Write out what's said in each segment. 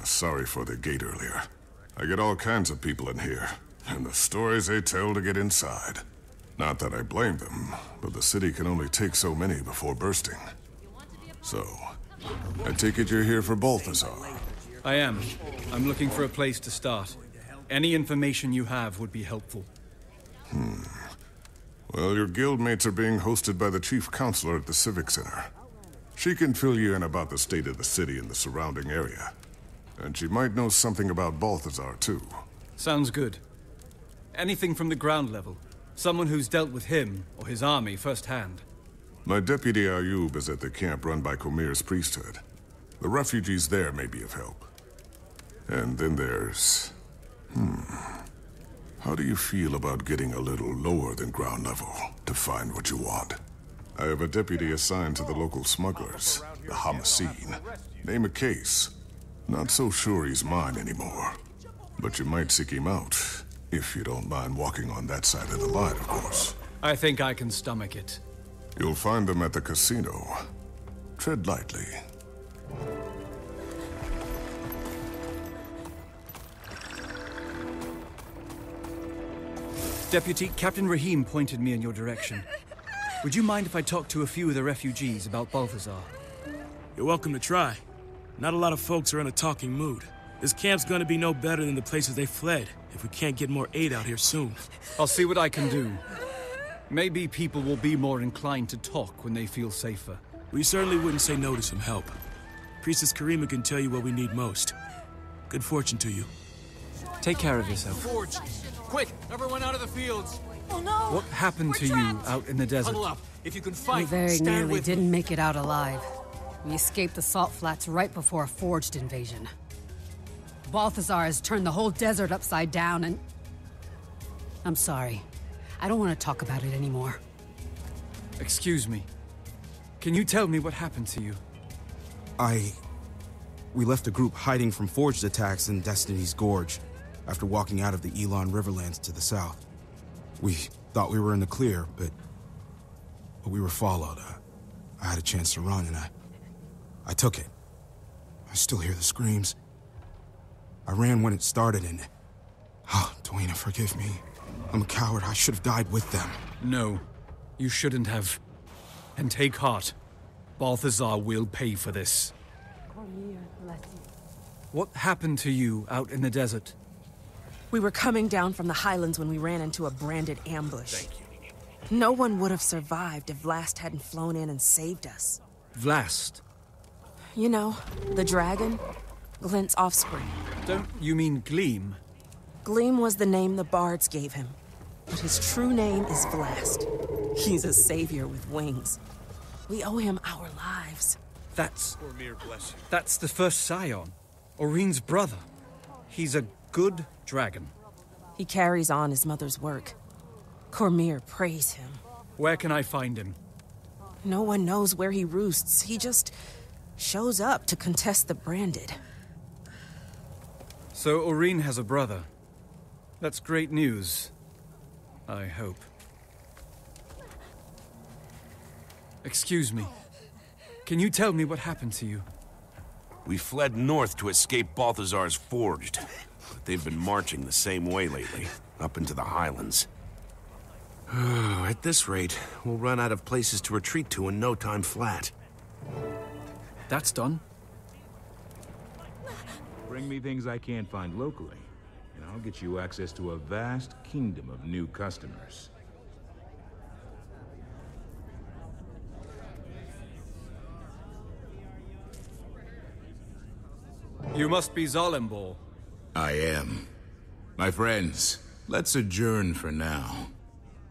Sorry for the gate earlier. I get all kinds of people in here, and the stories they tell to get inside. Not that I blame them, but the city can only take so many before bursting. So, I take it you're here for Balthazar. I am. I'm looking for a place to start. Any information you have would be helpful. Well, your guildmates are being hosted by the chief counselor at the Civic Center. She can fill you in about the state of the city and the surrounding area. And she might know something about Balthazar, too. Sounds good. Anything from the ground level. Someone who's dealt with him or his army firsthand. My deputy Ayub is at the camp run by Kasmeer's priesthood. The refugees there may be of help. And then there's... How do you feel about getting a little lower than ground level to find what you want? I have a deputy assigned to the local smugglers, the Homicene. Name a case. Not so sure he's mine anymore. But you might seek him out, if you don't mind walking on that side of the line, of course. I think I can stomach it. You'll find them at the casino. Tread lightly. Deputy, Captain Rahim pointed me in your direction. Would you mind if I talked to a few of the refugees about Balthazar? You're welcome to try. Not a lot of folks are in a talking mood. This camp's gonna be no better than the places they fled, if we can't get more aid out here soon. I'll see what I can do. Maybe people will be more inclined to talk when they feel safer. We certainly wouldn't say no to some help. Priestess Karima can tell you what we need most. Good fortune to you. Take care of yourself. Forge! Quick! Everyone out of the fields! Oh no! What happened to you out in the desert? Huddle up! If you can We fight, very stand nearly with me. didn't make it out alive. We escaped the salt flats right before a forged invasion. Balthazar has turned the whole desert upside down and... I'm sorry. I don't want to talk about it anymore. Excuse me. Can you tell me what happened to you? We left a group hiding from forged attacks in Destiny's Gorge after walking out of the Elon Riverlands to the south. We thought we were in the clear, but we were followed. I had a chance to run, and I took it. I still hear the screams. I ran when it started, and... Oh, Dwayne, forgive me. I'm a coward. I should have died with them. No, you shouldn't have. And take heart. Balthazar will pay for this. What happened to you out in the desert? We were coming down from the highlands when we ran into a branded ambush. No one would have survived if Vlast hadn't flown in and saved us. Vlast? You know, the dragon, Glint's offspring. Don't you mean Gleam? Gleam was the name the bards gave him, but his true name is Vlast. He's a savior with wings. We owe him our lives. That's the first scion. Oreen's brother. He's a good dragon. He carries on his mother's work. Kasmeer praise him. Where can I find him? No one knows where he roosts. He just shows up to contest the branded. So Oreen has a brother. That's great news. I hope. Excuse me. Can you tell me what happened to you? We fled north to escape Balthazar's Forged. But they've been marching the same way lately, up into the highlands. At this rate, we'll run out of places to retreat to in no time flat. That's done. Bring me things I can't find locally, and I'll get you access to a vast kingdom of new customers. You must be Zalembor. I am. My friends, let's adjourn for now.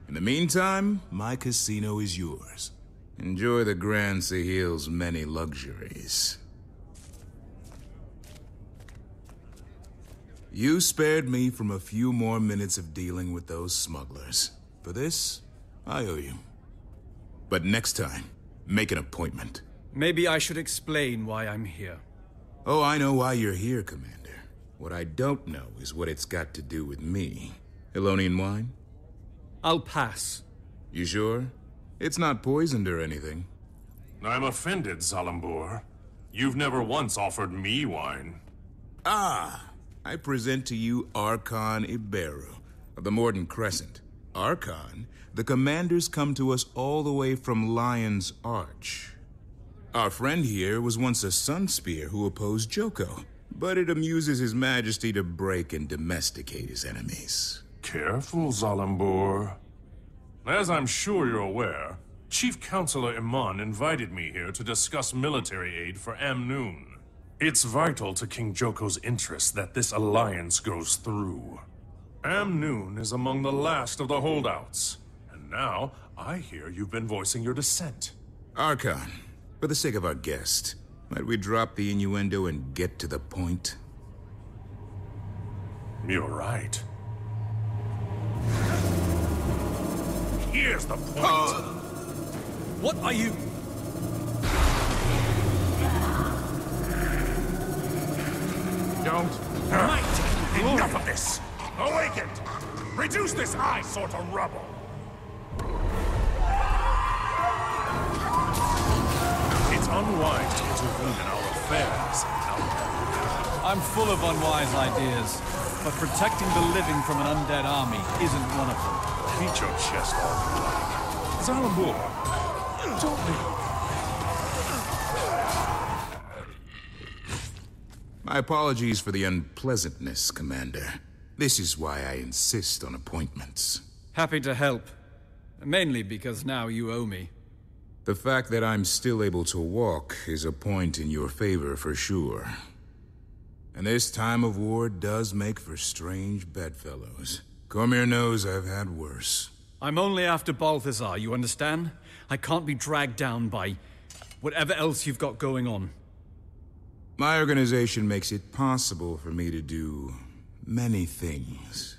In the meantime, my casino is yours. Enjoy the Grand Sahil's many luxuries. You spared me from a few more minutes of dealing with those smugglers. For this, I owe you. But next time, make an appointment. Maybe I should explain why I'm here. Oh, I know why you're here, Commander. What I don't know is what it's got to do with me. Elonian wine? I'll pass. You sure? It's not poisoned or anything. I'm offended, Zalembor. You've never once offered me wine. I present to you Archon Iberu of the Morden Crescent. Archon, the commanders come to us all the way from Lion's Arch. Our friend here was once a Sunspear who opposed Joko, but it amuses His Majesty to break and domesticate his enemies. Careful, Zalambor. As I'm sure you're aware, Chief Counselor Iman invited me here to discuss military aid for Amnoon. It's vital to King Joko's interest that this alliance goes through. Amnoon is among the last of the holdouts, and now I hear you've been voicing your dissent. Archon, for the sake of our guest, might we drop the innuendo and get to the point? You're right. Here's the point. What are you... Don't. Enough of this! Awakened! Reduce this eyesore to rubble! It's unwise to intervene in our affairs. I'm full of unwise ideas, but protecting the living from an undead army isn't one of them. Beat your chest all you like. Zalambor, don't be... My apologies for the unpleasantness, Commander. This is why I insist on appointments. Happy to help. Mainly because now you owe me. The fact that I'm still able to walk is a point in your favor for sure. And this time of war does make for strange bedfellows. Kasmeer knows I've had worse. I'm only after Balthazar, you understand? I can't be dragged down by whatever else you've got going on. My organization makes it possible for me to do many things.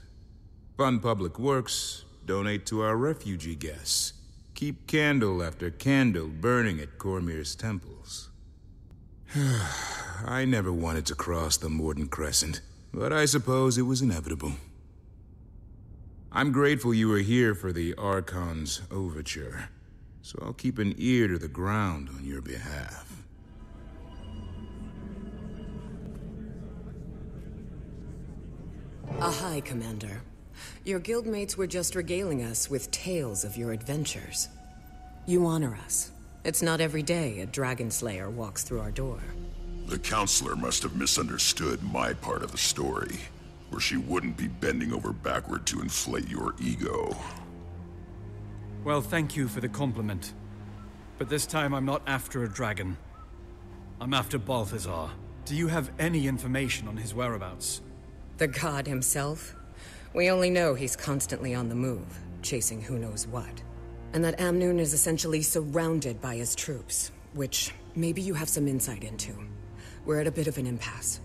Fund public works, donate to our refugee guests, keep candle after candle burning at Kasmeer's temples. I never wanted to cross the Morden Crescent, but I suppose it was inevitable. I'm grateful you were here for the Archon's overture, so I'll keep an ear to the ground on your behalf. Ahai, Commander. Your guildmates were just regaling us with tales of your adventures. You honor us. It's not every day a dragon slayer walks through our door. The counselor must have misunderstood my part of the story, or she wouldn't be bending over backward to inflate your ego. Well, thank you for the compliment. But this time I'm not after a dragon. I'm after Balthazar. Do you have any information on his whereabouts? The god himself? We only know he's constantly on the move, chasing who knows what. And that Amnoon is essentially surrounded by his troops, which maybe you have some insight into. We're at a bit of an impasse.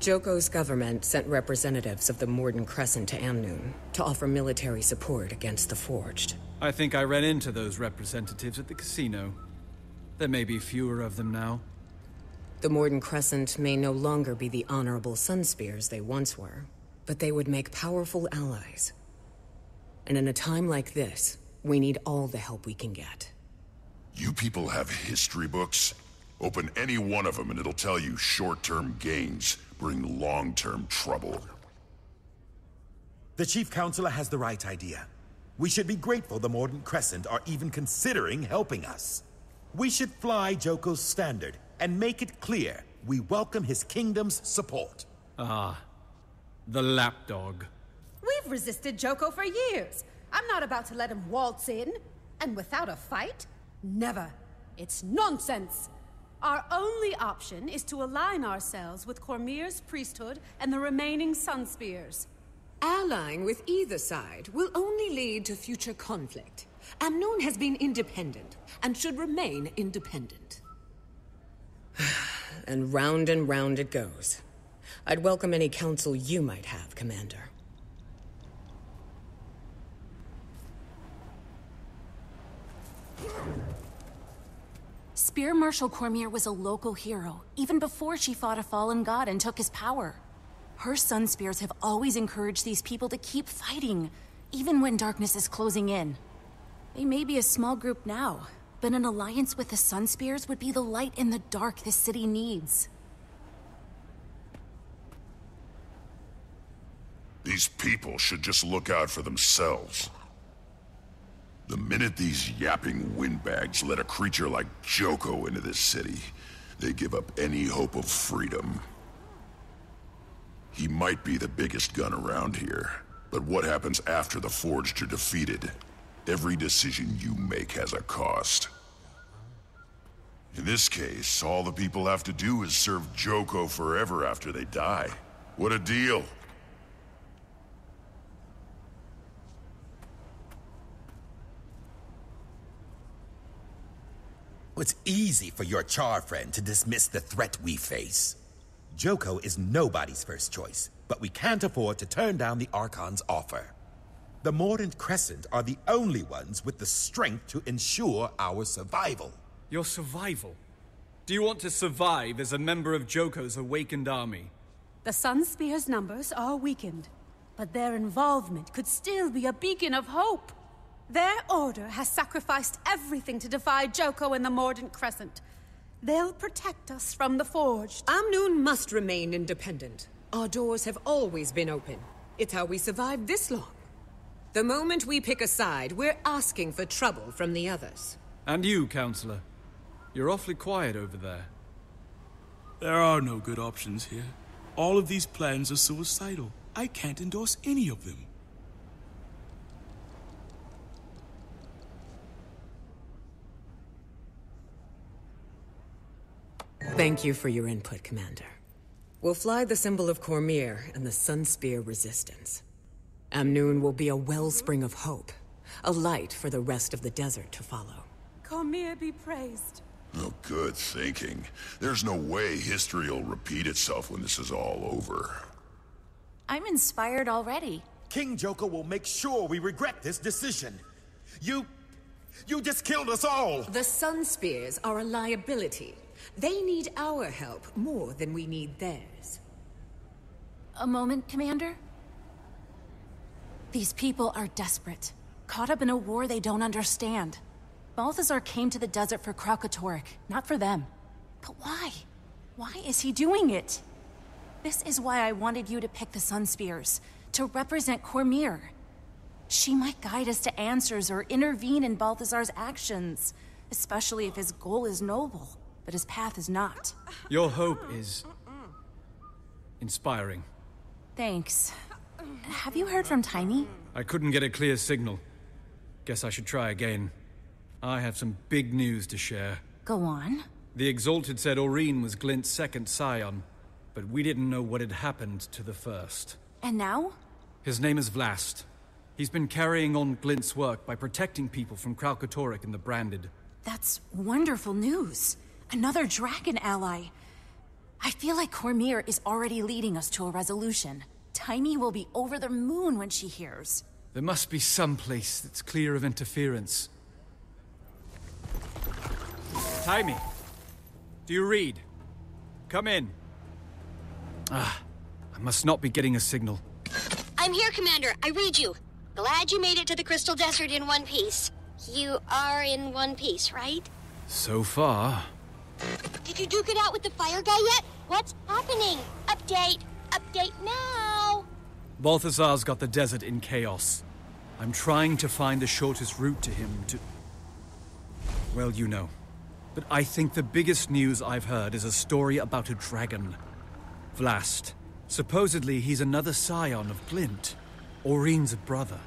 Joko's government sent representatives of the Morden Crescent to Amnoon to offer military support against the Forged. I think I ran into those representatives at the casino. There may be fewer of them now. The Morden Crescent may no longer be the honorable Sunspears they once were, but they would make powerful allies. And in a time like this, we need all the help we can get. You people have history books? Open any one of them and it'll tell you short-term gains bring long-term trouble. The Chief Counselor has the right idea. We should be grateful the Morden Crescent are even considering helping us. We should fly Joko's standard and make it clear we welcome his kingdom's support. Ah, the lapdog. We've resisted Joko for years. I'm not about to let him waltz in. And without a fight? Never. It's nonsense. Our only option is to align ourselves with Kasmeer's priesthood and the remaining Sunspears. Allying with either side will only lead to future conflict. Amnoon has been independent, and should remain independent. And round it goes. I'd welcome any counsel you might have, Commander. Spear Marshal Kasmeer was a local hero, even before she fought a fallen god and took his power. Her Sunspears have always encouraged these people to keep fighting, even when darkness is closing in. They may be a small group now, but an alliance with the Sunspears would be the light in the dark this city needs. These people should just look out for themselves. The minute these yapping windbags let a creature like Joko into this city, they give up any hope of freedom. He might be the biggest gun around here, but what happens after the Forged are defeated? Every decision you make has a cost. In this case, all the people have to do is serve Joko forever after they die. What a deal! It's easy for your Char friend to dismiss the threat we face. Joko is nobody's first choice, but we can't afford to turn down the Archon's offer. The Mordant Crescent are the only ones with the strength to ensure our survival. Your survival? Do you want to survive as a member of Joko's awakened army? The Sunspear's numbers are weakened, but their involvement could still be a beacon of hope. Their order has sacrificed everything to defy Joko and the Mordant Crescent. They'll protect us from the Forged. Amnoon must remain independent. Our doors have always been open. It's how we survived this long. The moment we pick a side, we're asking for trouble from the others. And you, Counselor. You're awfully quiet over there. There are no good options here. All of these plans are suicidal. I can't endorse any of them. Thank you for your input, Commander. We'll fly the symbol of Kasmeer and the Sunspear Resistance. Amnoon will be a wellspring of hope, a light for the rest of the desert to follow. Kasmeer be praised. Oh, good thinking. There's no way history will repeat itself when this is all over. I'm inspired already. King Joko will make sure we regret this decision. You just killed us all! The Sunspears are a liability. They need our help more than we need theirs. A moment, Commander? These people are desperate, caught up in a war they don't understand. Balthazar came to the desert for Kralkatorrik, not for them. But why? Why is he doing it? This is why I wanted you to pick the Sunspears, to represent Kasmeer. She might guide us to answers or intervene in Balthazar's actions, especially if his goal is noble, but his path is not. Your hope is inspiring. Thanks. Have you heard from Tiny? I couldn't get a clear signal. Guess I should try again. I have some big news to share. Go on. The Exalted said Aurene was Glint's second scion, but we didn't know what had happened to the first. And now? His name is Vlast. He's been carrying on Glint's work by protecting people from Kralkatorrik and the Branded. That's wonderful news. Another dragon ally. I feel like Kasmeer is already leading us to a resolution. Tiny will be over the moon when she hears. There must be some place that's clear of interference. Tiny, do you read? Come in. I must not be getting a signal. I'm here, Commander. I read you. Glad you made it to the Crystal Desert in one piece. You are in one piece, right? So far. Did you duke it out with the fire guy yet? What's happening? Update. Update now. Balthazar's got the desert in chaos. I'm trying to find the shortest route to him to... Well, you know. But I think the biggest news I've heard is a story about a dragon. Vlast. Supposedly he's another scion of Glint. Aurene's brother.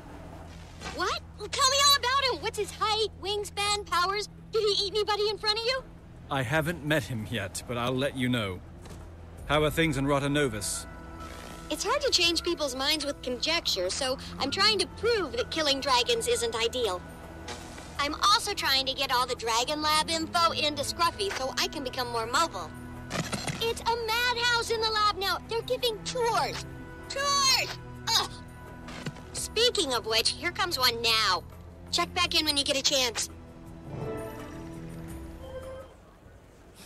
What? Well, tell me all about him. What's his height, wingspan, powers? Did he eat anybody in front of you? I haven't met him yet, but I'll let you know. How are things in Rotanovus? It's hard to change people's minds with conjecture, so I'm trying to prove that killing dragons isn't ideal. I'm also trying to get all the Dragon Lab info into Scruffy so I can become more mobile. It's a madhouse in the lab now. They're giving tours. Tours! Ugh! Speaking of which, here comes one now. Check back in when you get a chance.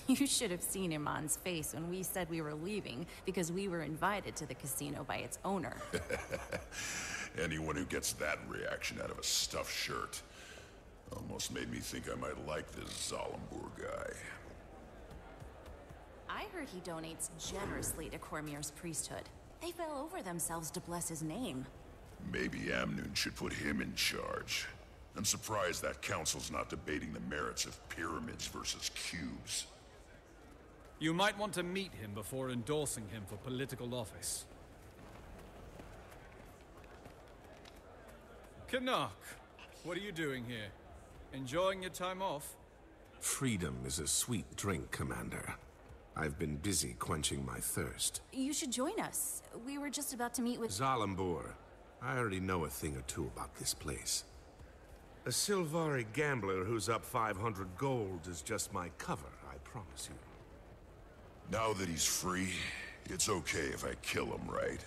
You should have seen Iman's face when we said we were leaving because we were invited to the casino by its owner. Anyone who gets that reaction out of a stuffed shirt almost made me think I might like this Zalambur guy. I heard he donates generously to Kasmeer's priesthood. They fell over themselves to bless his name. Maybe Amnoon should put him in charge. I'm surprised that council's not debating the merits of pyramids versus cubes. You might want to meet him before endorsing him for political office. Canach, what are you doing here? Enjoying your time off? Freedom is a sweet drink, Commander. I've been busy quenching my thirst. You should join us. We were just about to meet with... Zalambur. I already know a thing or two about this place. A Silvari gambler who's up 500 gold is just my cover, I promise you. Now that he's free, it's okay if I kill him, right?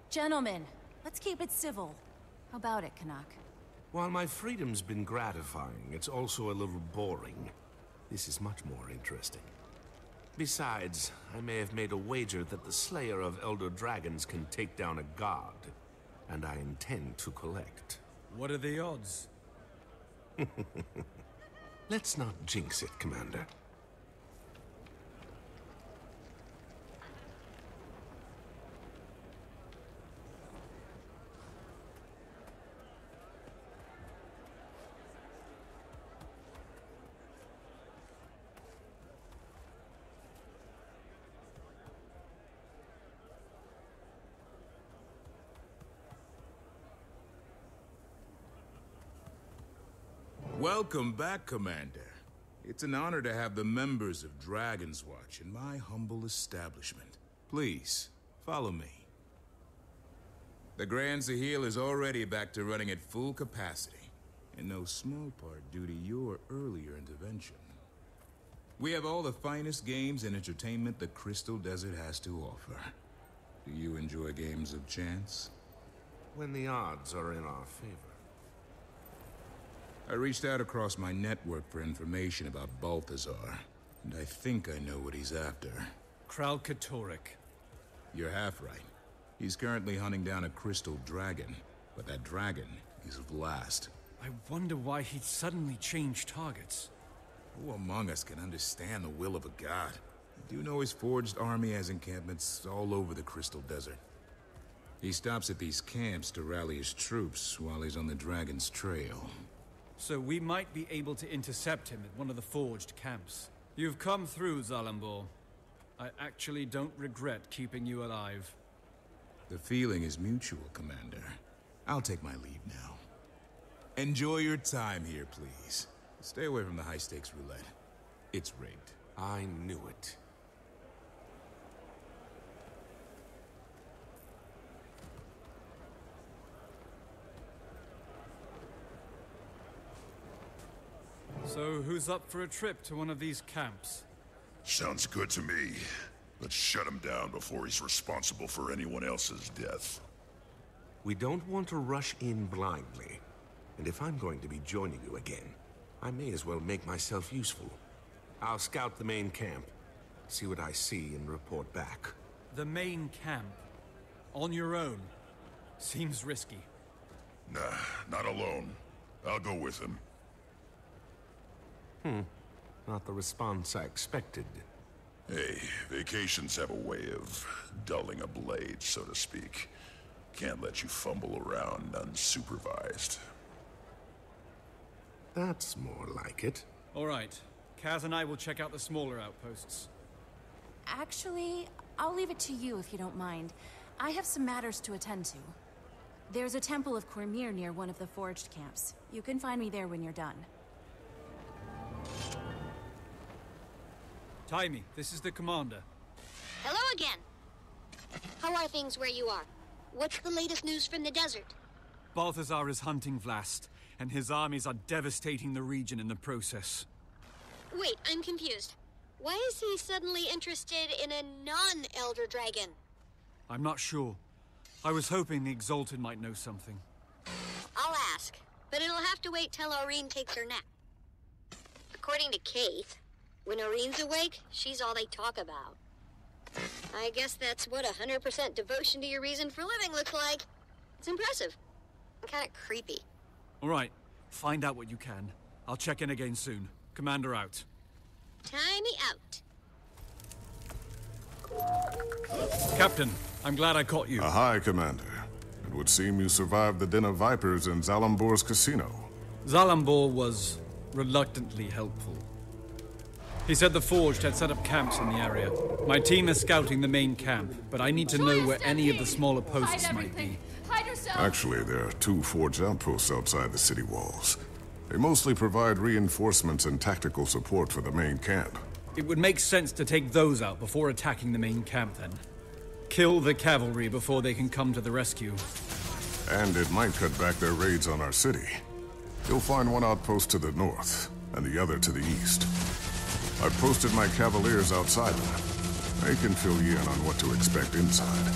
Gentlemen, let's keep it civil. How about it, Canach? While my freedom's been gratifying, it's also a little boring. This is much more interesting. Besides, I may have made a wager that the Slayer of Elder Dragons can take down a god, and I intend to collect. What are the odds? Let's not jinx it, Commander. Welcome back, Commander. It's an honor to have the members of Dragon's Watch in my humble establishment. Please, follow me. The Grand Sahil is already back to running at full capacity, in no small part due to your earlier intervention. We have all the finest games and entertainment the Crystal Desert has to offer. Do you enjoy games of chance? When the odds are in our favor. I reached out across my network for information about Balthazar, and I think I know what he's after. Kralkatorek. You're half right. He's currently hunting down a crystal dragon, but that dragon is Vlast. I wonder why he'd suddenly change targets. Who among us can understand the will of a god? I do know his forged army has encampments all over the Crystal Desert. He stops at these camps to rally his troops while he's on the dragon's trail. So we might be able to intercept him at one of the forged camps. You've come through, Zalambur. I actually don't regret keeping you alive. The feeling is mutual, Commander. I'll take my leave now. Enjoy your time here, please. Stay away from the high-stakes roulette. It's rigged. I knew it. So who's up for a trip to one of these camps? Sounds good to me. Let's shut him down before he's responsible for anyone else's death. We don't want to rush in blindly. And if I'm going to be joining you again, I may as well make myself useful. I'll scout the main camp, see what I see and report back. The main camp? On your own? Seems risky. Nah, not alone. I'll go with him. Not the response I expected. Hey, vacations have a way of dulling a blade, so to speak. Can't let you fumble around unsupervised. That's more like it. All right. Kaz and I will check out the smaller outposts. Actually, I'll leave it to you if you don't mind. I have some matters to attend to. There's a temple of Kasmeer near one of the forged camps. You can find me there when you're done. Taimi, this is the commander. Hello again. How are things where you are? What's the latest news from the desert? Balthazar is hunting Vlast, and his armies are devastating the region in the process. Wait, I'm confused. Why is he suddenly interested in a non-Elder Dragon? I'm not sure. I was hoping the Exalted might know something. I'll ask, but it'll have to wait till Aurene takes her nap. According to Kate, when Aurene's awake, she's all they talk about. I guess that's what 100% devotion to your reason for living looks like. It's impressive. And kind of creepy. All right, find out what you can. I'll check in again soon. Commander out. Time me out. Captain, I'm glad I caught you. Aye, Commander. It would seem you survived the Den of Vipers in Zalambor's casino. Zalambor was reluctantly helpful. He said the Forged had set up camps in the area. My team is scouting the main camp, but I need to know where any of the smaller posts might be. Actually, there are 2 Forged outposts outside the city walls. They mostly provide reinforcements and tactical support for the main camp. It would make sense to take those out before attacking the main camp, then. Kill the cavalry before they can come to the rescue. And it might cut back their raids on our city. You'll find one outpost to the north, and the other to the east. I've posted my cavaliers outside them. They can fill you in on what to expect inside.